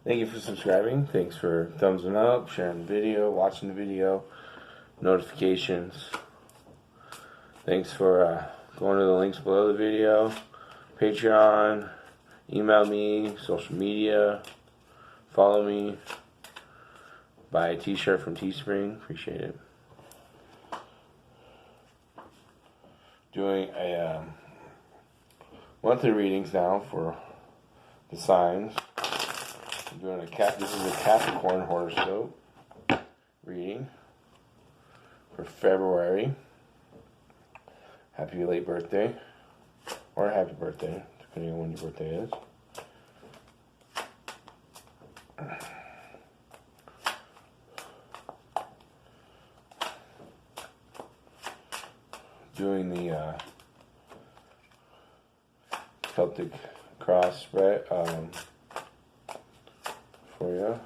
Thank you for subscribing. Thanks for thumbs up, sharing the video, watching the video, notifications. Thanks for going to the links below the video. Patreon, email me, social media, follow me, buy a t-shirt from Teespring. Appreciate it. Doing a monthly readings now for the signs. I'm doing this is a Capricorn horoscope reading for February. Happy late birthday, or happy birthday, depending on when your birthday is. Doing the Celtic Cross spread for you.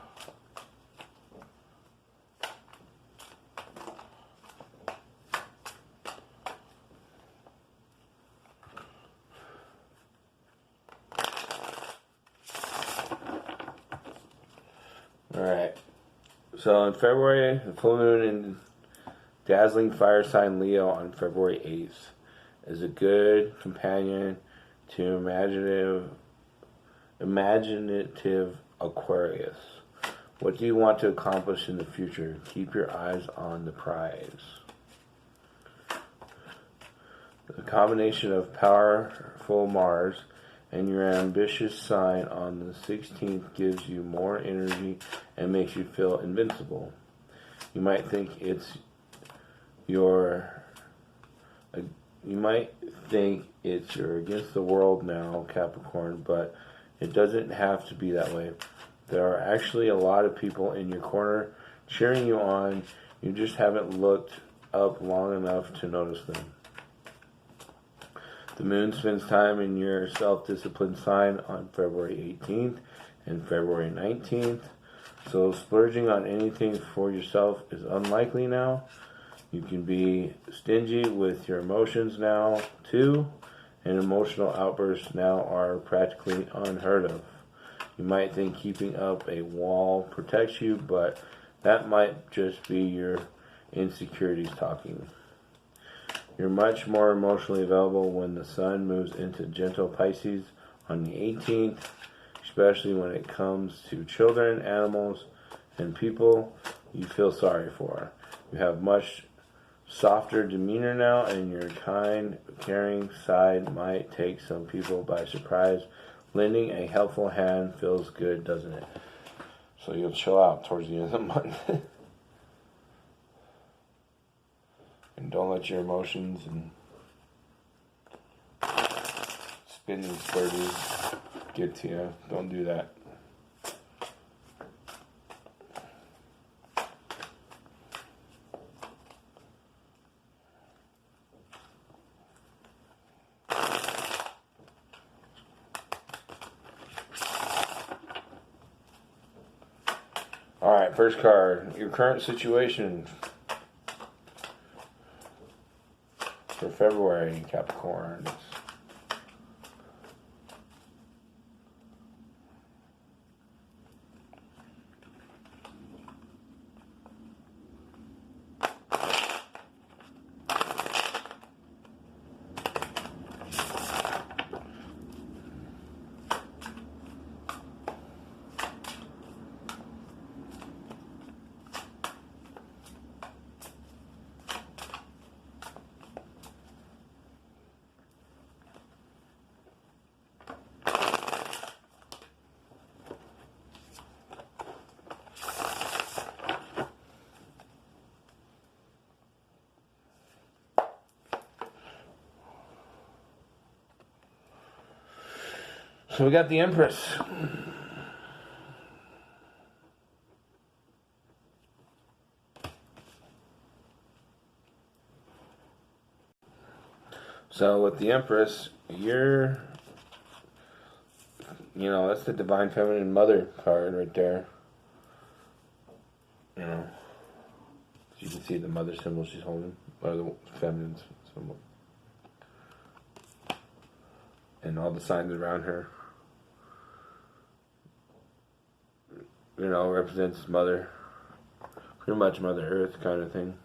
Alright, so in February, the full moon in dazzling fire sign Leo on February 8th is a good companion to imaginative Aquarius. What do you want to accomplish in the future? Keep your eyes on the prize. The combination of powerful Mars and your ambitious sign on the 16th gives you more energy and makes you feel invincible. You might think you're against the world now, Capricorn, but it doesn't have to be that way. There are actually a lot of people in your corner cheering you on. You just haven't looked up long enough to notice them. The moon spends time in your self-disciplined sign on February 18th and February 19th, so splurging on anything for yourself is unlikely now. You can be stingy with your emotions now, too, and emotional outbursts now are practically unheard of. You might think keeping up a wall protects you, but that might just be your insecurities talking. You're much more emotionally available when the sun moves into gentle Pisces on the 18th, especially when it comes to children, animals, and people you feel sorry for. You have much softer demeanor now, and your kind, caring side might take some people by surprise. Lending a helpful hand feels good, doesn't it? So you'll chill out towards the end of the month. And don't let your emotions and spending splurges get to you. Don't do that. Alright, first card. Your current situation for February, Capricorns. So we got the Empress. So with the Empress, that's the Divine Feminine Mother card right there. As you can see the mother symbol she's holding, or the feminine symbol. And all the signs around her. represents mother, pretty much Mother Earth kind of thing.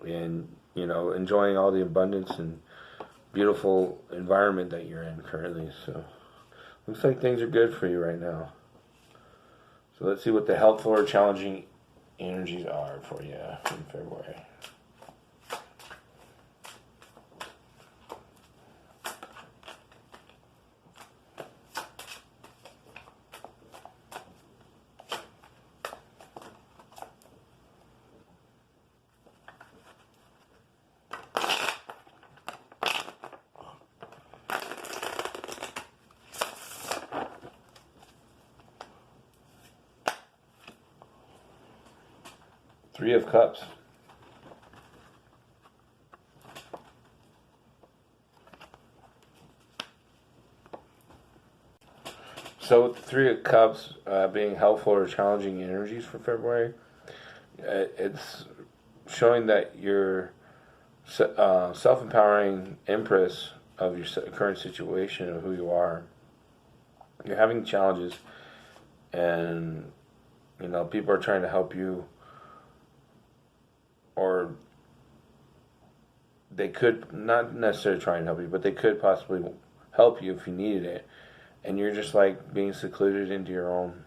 And, enjoying all the abundance and beautiful environment that you're in currently. So, looks like things are good for you right now. So let's see what the helpful or challenging energies are for you in February. Three of Cups. So with the Three of Cups being helpful or challenging energies for February, it's showing that your self-empowering empress of your current situation, of who you are, you're having challenges, and people are trying to help you, or they could not necessarily try and help you, but they could possibly help you if you needed it, and you're just like being secluded into your own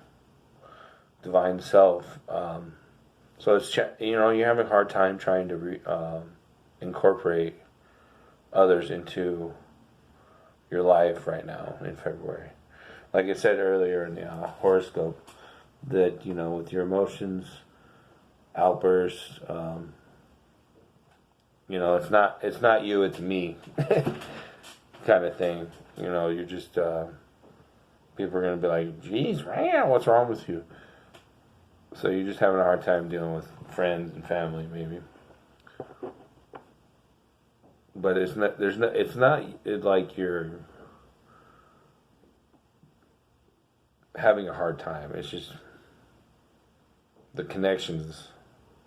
divine self. So it's you're having a hard time trying to incorporate others into your life right now in February. Like I said earlier in the horoscope, that with your emotions, outbursts, it's not you, it's me, kind of thing. You're just people are gonna be like, "Geez, man, what's wrong with you?" So you're just having a hard time dealing with friends and family, maybe. But it's not like you're having a hard time. It's just the connections,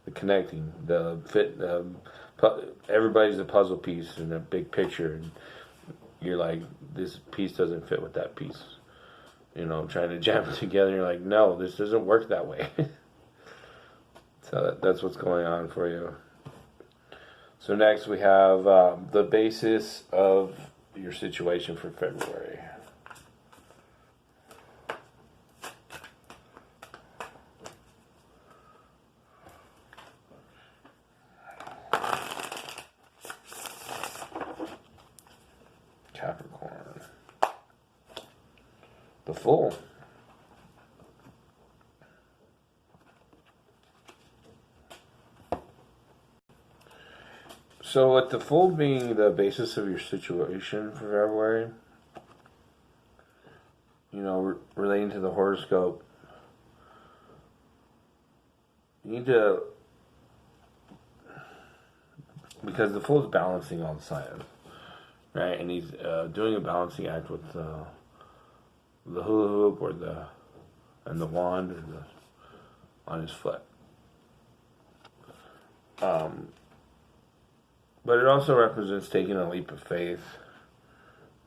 the connecting, the fit. Everybody's a puzzle piece in a big picture, and you're like, this piece doesn't fit with that piece. Trying to jam it together. You're like, no, this doesn't work that way. So that's what's going on for you. So next we have the basis of your situation for February. Capricorn. The Fool. So with the Fool being the basis of your situation for February, relating to the horoscope, you need to, because the Fool is balancing all the signs, right? And he's doing a balancing act with the hula hoop and the wand on his foot. But it also represents taking a leap of faith.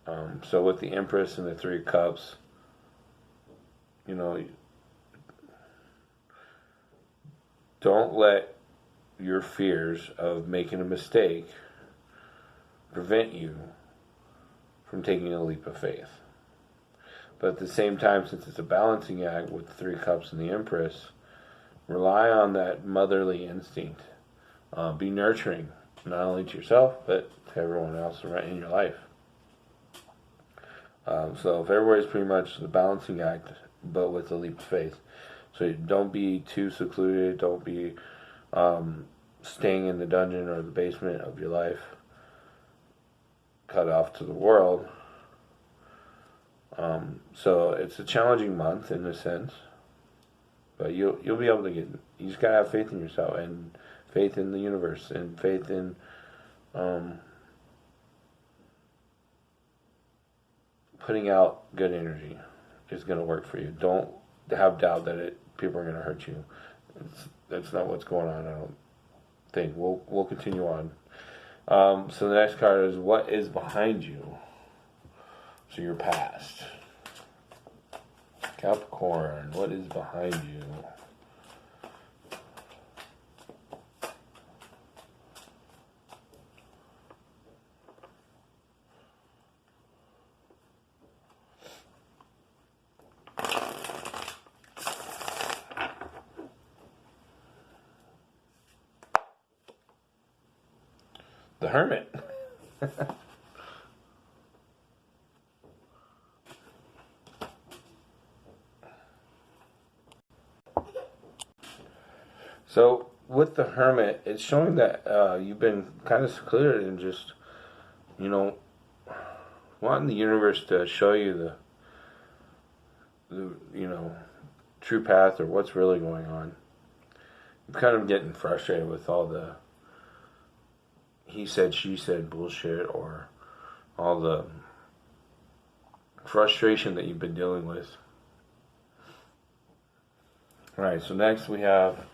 So with the Empress and the Three of Cups, don't let your fears of making a mistake prevent you from taking a leap of faith. But at the same time, since it's a balancing act with the Three of Cups and the Empress, rely on that motherly instinct. Be nurturing, not only to yourself, but to everyone else around in your life. So February is pretty much the balancing act, but with a leap of faith. So don't be too secluded. Don't be staying in the dungeon or the basement of your life, cut off to the world. So it's a challenging month in a sense, but you'll be able to get. You just gotta have faith in yourself and faith in the universe and faith in putting out good energy is going to work for you. Don't have doubt that people are going to hurt you. That's not what's going on, I don't think. We'll continue on. So the next card is what is behind you. So your past. Capricorn, what is behind you? The Hermit. So with the Hermit, it's showing that you've been kind of secluded and just, wanting the universe to show you the true path or what's really going on. I'm kind of getting frustrated with all the he said, she said bullshit, or all the frustration that you've been dealing with. Alright, so next we have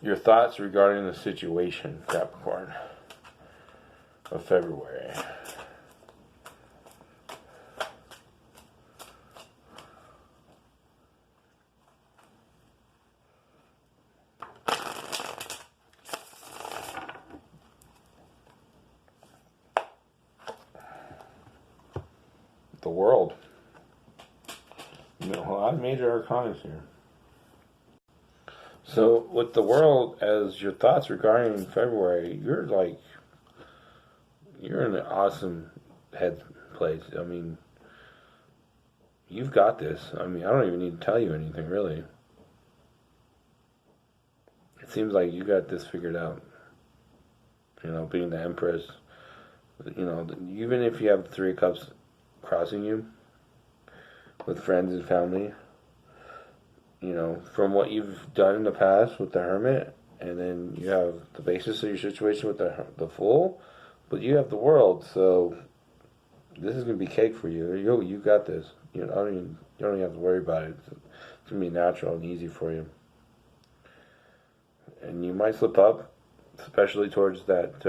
your thoughts regarding the situation, Capricorn, of February. The World. A lot of major arcana here. So with the World as your thoughts regarding February, you're in an awesome head place. I mean, you've got this. I mean, I don't even need to tell you anything, really. It seems like you got this figured out. Being the Empress. Even if you have 3 cups crossing you with friends and family, from what you've done in the past with the Hermit, and then you have the basis of your situation with the Fool, but you have the World, so this is going to be cake for you. You got this. You don't even have to worry about it. It's going to be natural and easy for you. And you might slip up, especially towards that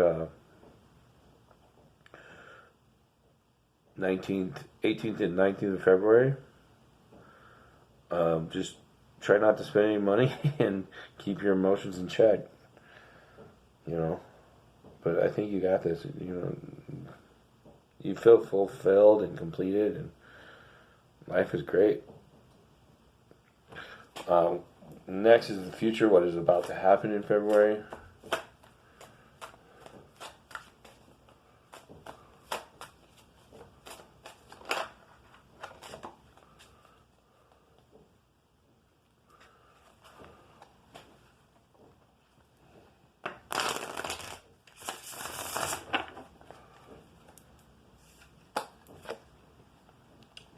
18th and 19th of February. Just try not to spend any money and keep your emotions in check. But I think you got this. You feel fulfilled and completed, and life is great. Next is the future, what is about to happen in February.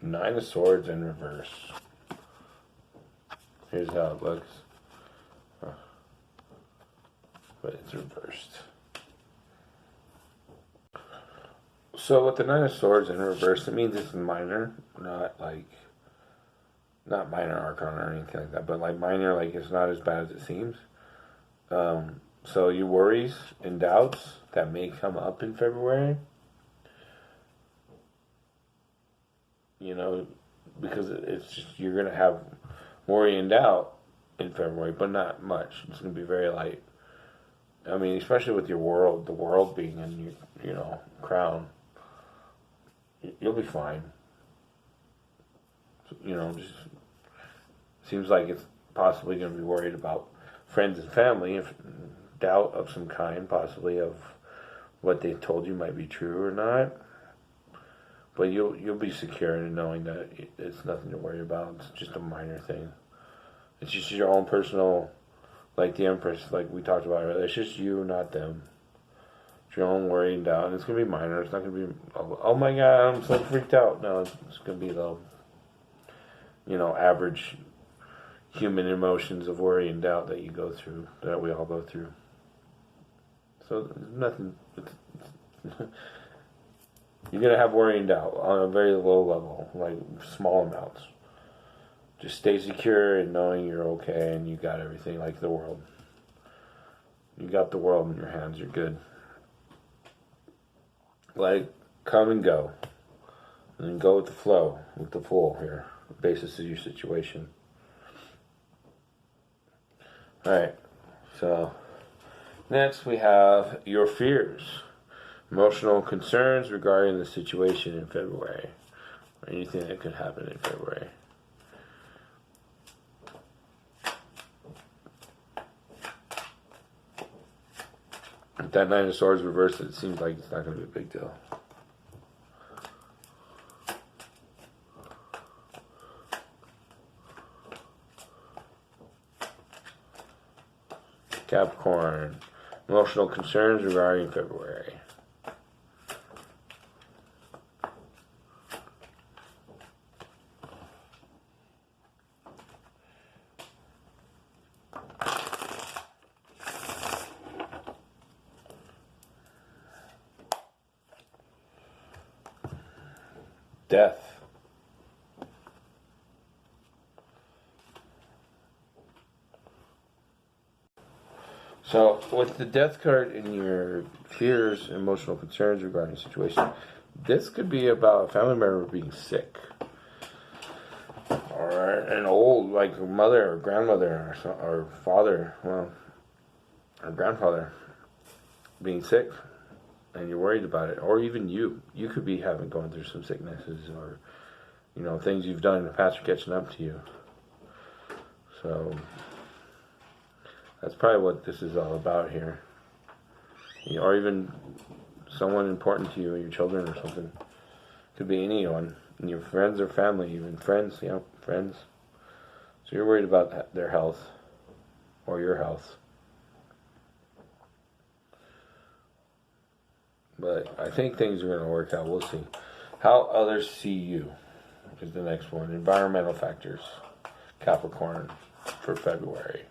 Nine of Swords in reverse. Here's how it looks. But it's reversed. So with the Nine of Swords in reverse, it means it's minor, not minor arcana or anything like that, but minor, it's not as bad as it seems. So your worries and doubts that may come up in February, because it's just, you're going to have worry and doubt in February, but not much. It's going to be very light. I mean, especially with your world, the world being in your, crown, you'll be fine. Just seems like it's possibly going to be worried about friends and family, if doubt of some kind, possibly of what they told you might be true or not. But you'll be secure in knowing that it's nothing to worry about. It's just a minor thing. It's just your own personal, like the Empress, like we talked about earlier. It's just you, not them. It's your own worry and doubt. And it's going to be minor. It's not going to be, oh my God, I'm so freaked out. No, it's going to be the, average human emotions of worry and doubt that you go through, that we all go through. So nothing. You're going to have worry and doubt on a very low level, small amounts. Just stay secure in knowing you're okay and you got everything, like the world. You got the world in your hands, you're good. Come and go. And then go with the flow, with the Fool here. The basis of your situation. Alright, so next we have your fears. Emotional concerns regarding the situation in February. Or anything that could happen in February. With that Nine of Swords reversed, it seems like it's not going to be a big deal. Capricorn, emotional concerns regarding February. Death. So, with the Death card in your fears, emotional concerns regarding the situation, this could be about a family member being sick. Or an old, like mother or grandmother or father, well, or grandfather being sick, and you're worried about it. Or even you could be going through some sicknesses, or things you've done in the past are catching up to you. So that's probably what this is all about here. Or even someone important to you, your children or something. Could be anyone, your friends or family, even friends, friends. So you're worried about their health or your health. But I think things are going to work out. We'll see. How others see you is the next one. Environmental factors. Capricorn for February.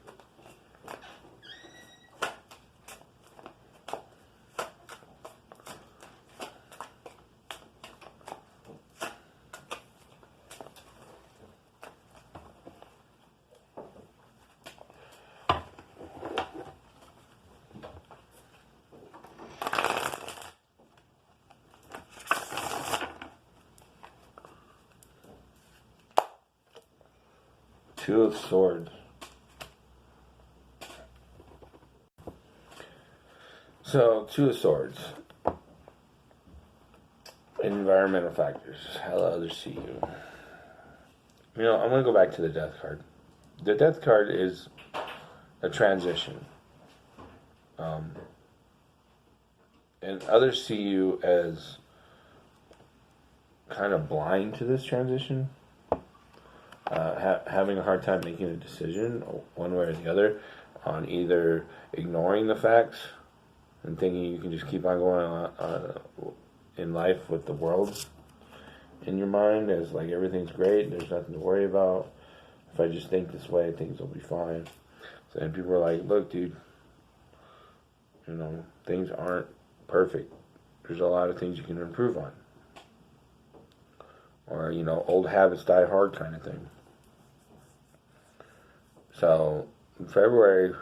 Two of Swords. So, Two of Swords. Environmental factors. How others see you. I'm going to go back to the Death card. The Death card is a transition. And others see you as kind of blind to this transition. Having a hard time making a decision one way or the other on either ignoring the facts and thinking you can just keep on going on in life with the world in your mind as like everything's great, there's nothing to worry about. If I just think this way, things will be fine. So, and people are like, look, dude, things aren't perfect. There's a lot of things you can improve on. Or, old habits die hard kind of thing. So, in February,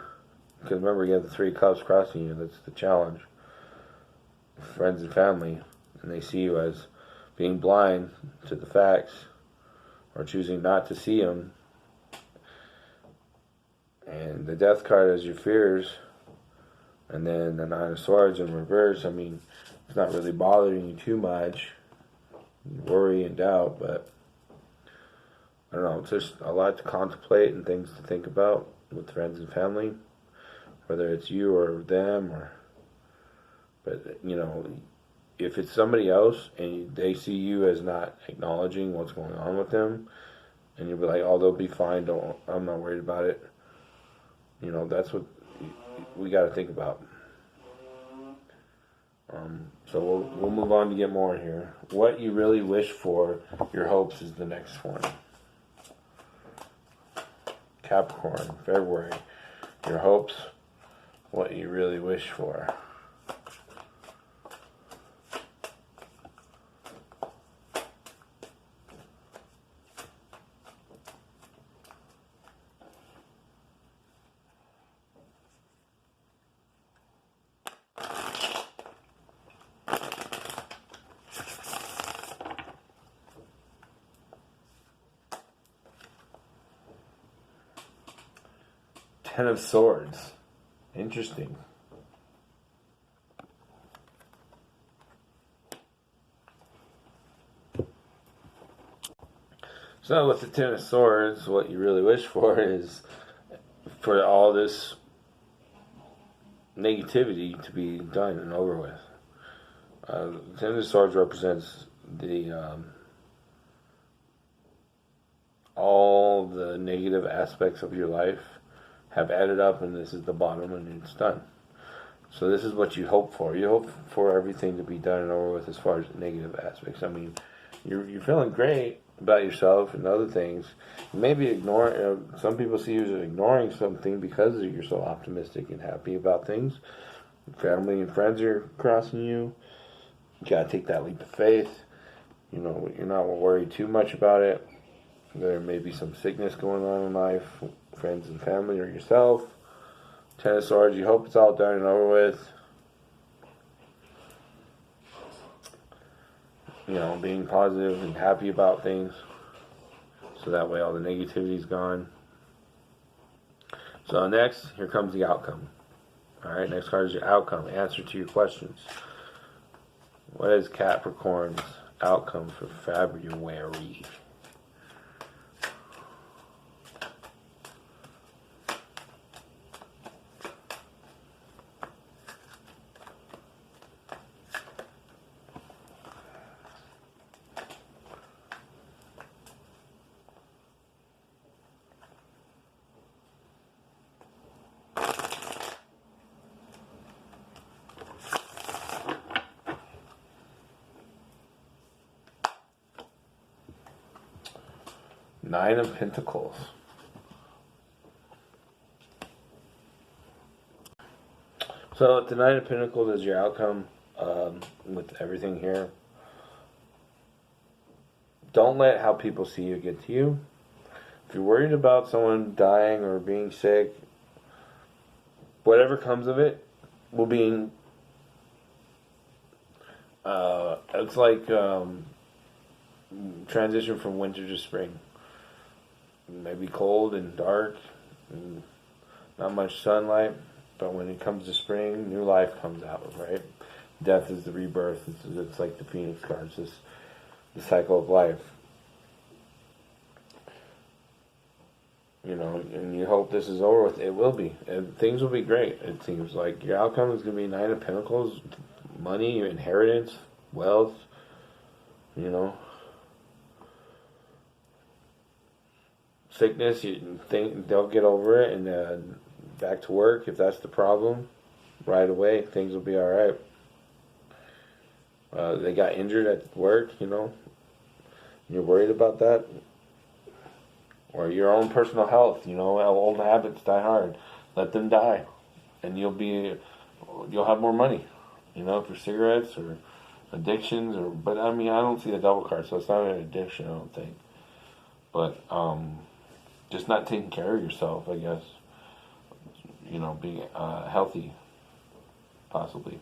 because remember you have the Three Cups crossing you, that's the challenge. Friends and family, and they see you as being blind to the facts, or choosing not to see them. And the Death card is your fears, and then the Nine of Swords in reverse. It's not really bothering you too much. Worry and doubt, but I don't know, it's just a lot to contemplate and things to think about with friends and family, whether it's you or them, but if it's somebody else and they see you as not acknowledging what's going on with them, and you'll be like, oh, they'll be fine, I'm not worried about it. That's what we got to think about. So we'll move on to get more here. What you really wish for, your hopes, is the next one. Capricorn, February. Your hopes, what you really wish for. Ten of Swords. Interesting. So with the Ten of Swords, what you really wish for is for all this negativity to be done and over with. The Ten of Swords represents the all the negative aspects of your life have added up, and this is the bottom, and it's done. So this is what you hope for. You hope for everything to be done and over with as far as negative aspects. I mean, you're feeling great about yourself and other things. Maybe ignore. Some people see you as ignoring something because you're so optimistic and happy about things. Family and friends are crossing you. You gotta take that leap of faith. You know, you're not worried too much about it. There may be some sickness going on in life, friends and family or yourself. Ten of Swords, you hope it's all done and over with. You know, being positive and happy about things. So that way all the negativity is gone. So next, here comes the outcome. Alright, next card is your outcome. Answer to your questions. What is Capricorn's outcome for February? Nine of Pentacles. So the Nine of Pentacles is your outcome with everything here. Don't let how people see you get to you. If you're worried about someone dying or being sick, whatever comes of it will be. It's like transition from winter to spring. It may be cold and dark and not much sunlight, but when it comes to spring, new life comes out, right? Death is the rebirth. It's like the Phoenix cards. It's the cycle of life. You know, and you hope this is over with. It will be. And things will be great. It seems like your outcome is going to be Nine of Pentacles, money, your inheritance, wealth, you know. Sickness, you think they'll get over it and back to work if that's the problem. Right away, things will be all right. They got injured at work, you know. You're worried about that, or your own personal health. You know, old habits die hard. Let them die, and you'll have more money. You know, for cigarettes or addictions, but I mean, I don't see the double card, so it's not an addiction. I don't think, but just not taking care of yourself, I guess. You know, being healthy, possibly.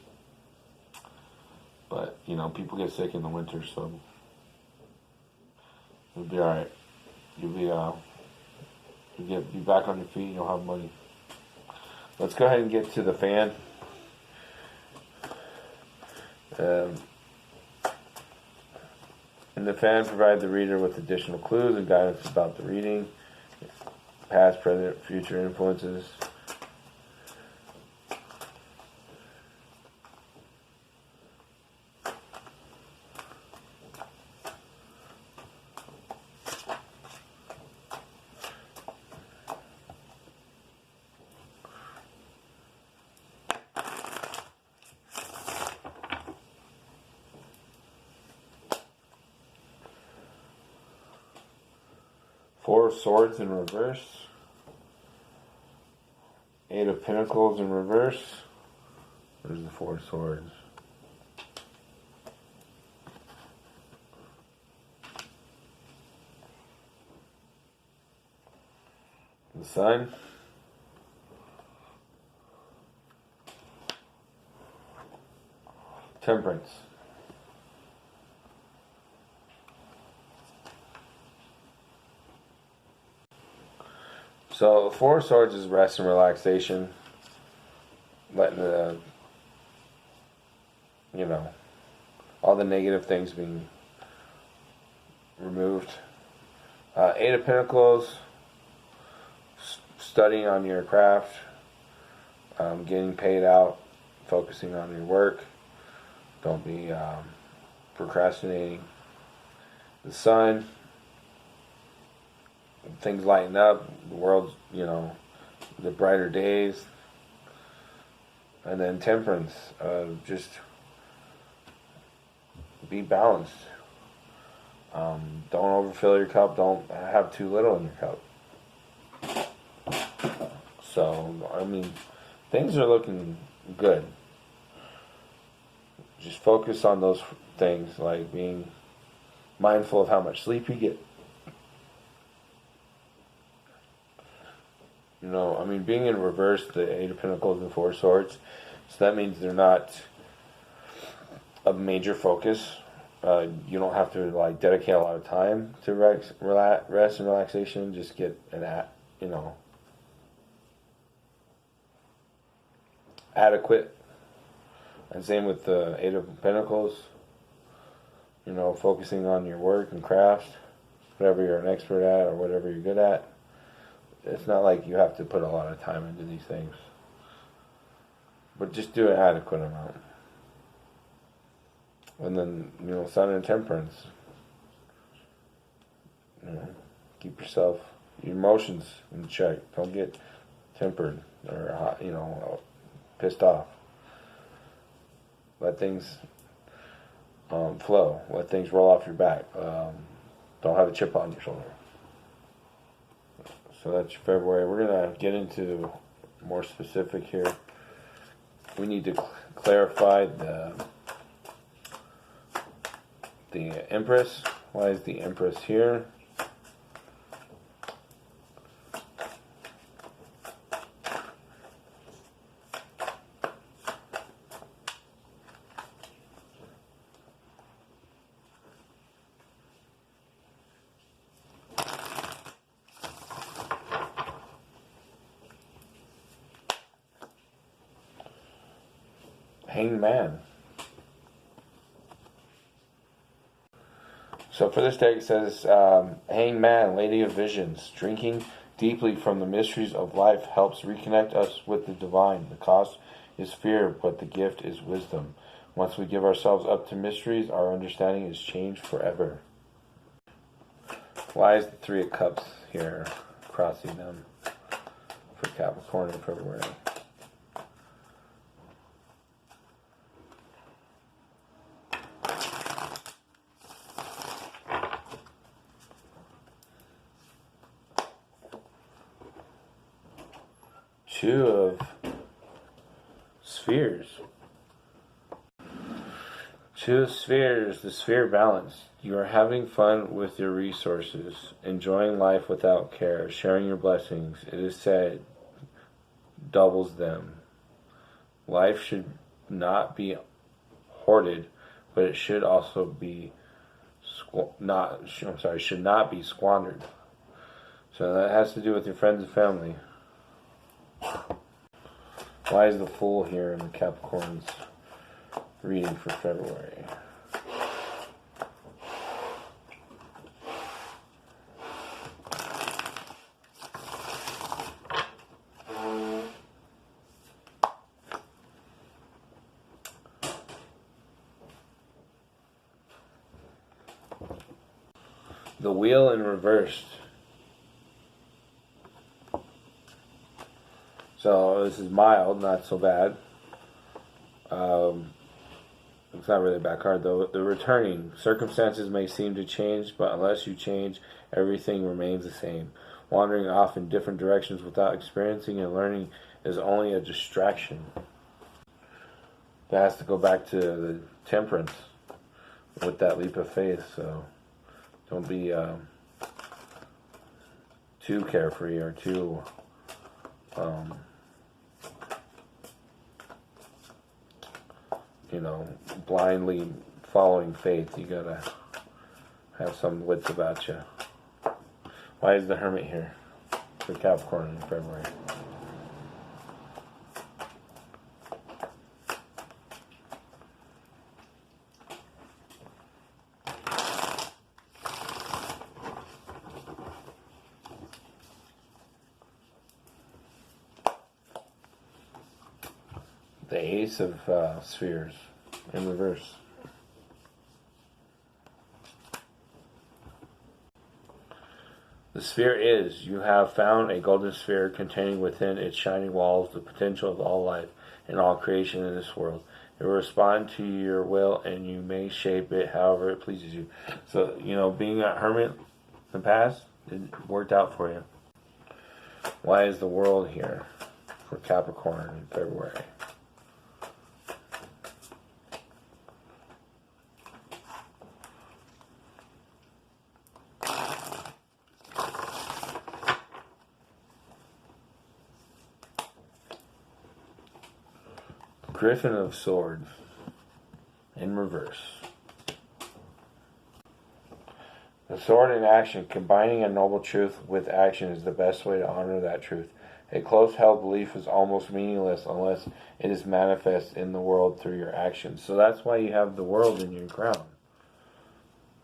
But, you know, people get sick in the winter, so you'll be alright. You'll be back on your feet and you'll have money. Let's go ahead and get to the fan. And the fan provides the reader with additional clues and guidance about the reading. Past, present, future influences. Four of Swords in reverse. Eight of Pentacles in reverse. There's the Four of Swords. The Sun. Temperance. So the Four of Swords is rest and relaxation, letting the, all the negative things being removed. Eight of Pentacles, studying on your craft, getting paid out, focusing on your work. Don't be procrastinating. The Sun, things lighten up, the world's, the brighter days. And then Temperance, just be balanced. Don't overfill your cup, don't have too little in your cup. So, things are looking good. Just focus on those things, like being mindful of how much sleep you get. Being in reverse, the Eight of Pentacles and Four of Swords, so that means they're not a major focus. You don't have to dedicate a lot of time to rest and relaxation. Just get adequate. And same with the Eight of Pentacles. Focusing on your work and craft, whatever you're an expert at or whatever you're good at. It's not like you have to put a lot of time into these things, but just do an adequate amount. And then, Sun and Temperance. Keep your emotions in check. Don't get tempered or hot, pissed off. Let things flow. Let things roll off your back. Don't have a chip on your shoulder. So that's February. We're going to get into more specific here. We need to clarify the Empress. Why is the Empress here? Hanged Man. So for this deck it says, Hanged Man, Lady of Visions. Drinking deeply from the mysteries of life helps reconnect us with the divine. The cost is fear, but the gift is wisdom. Once we give ourselves up to mysteries, our understanding is changed forever. Why is the Three of Cups here, crossing them for Capricorn in February? Two of Spheres. Two of Spheres, the sphere balance. You are having fun with your resources, enjoying life without care, sharing your blessings. It is said, doubles them. Life should not be hoarded, but it should also be should not be squandered. So that has to do with your friends and family. Why is the Fool here in the Capricorn's reading for February? The Wheel in reversed. So this is mild, not so bad. It's not really a bad card though. The Returning. Circumstances may seem to change, but unless you change, everything remains the same. Wandering off in different directions without experiencing and learning is only a distraction. That has to go back to the Temperance with that leap of faith. So don't be too carefree or too blindly following faith. You gotta have some wits about you. Why is the Hermit here? for Capricorn in February. The Ace of Spheres in reverse. The sphere is, you have found a golden sphere containing within its shining walls the potential of all life and all creation in this world. It will respond to your will and you may shape it however it pleases you. So, being a hermit in the past, it worked out for you. Why is the world here for Capricorn in February? Griffin of Swords in reverse. The sword in action, combining a noble truth with action, is the best way to honor that truth. A close held belief is almost meaningless unless it is manifest in the world through your actions. So that's why you have the world in your crown,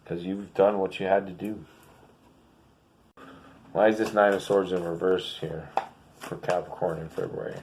because you've done what you had to do. Why is this Nine of Swords in reverse here for Capricorn in February?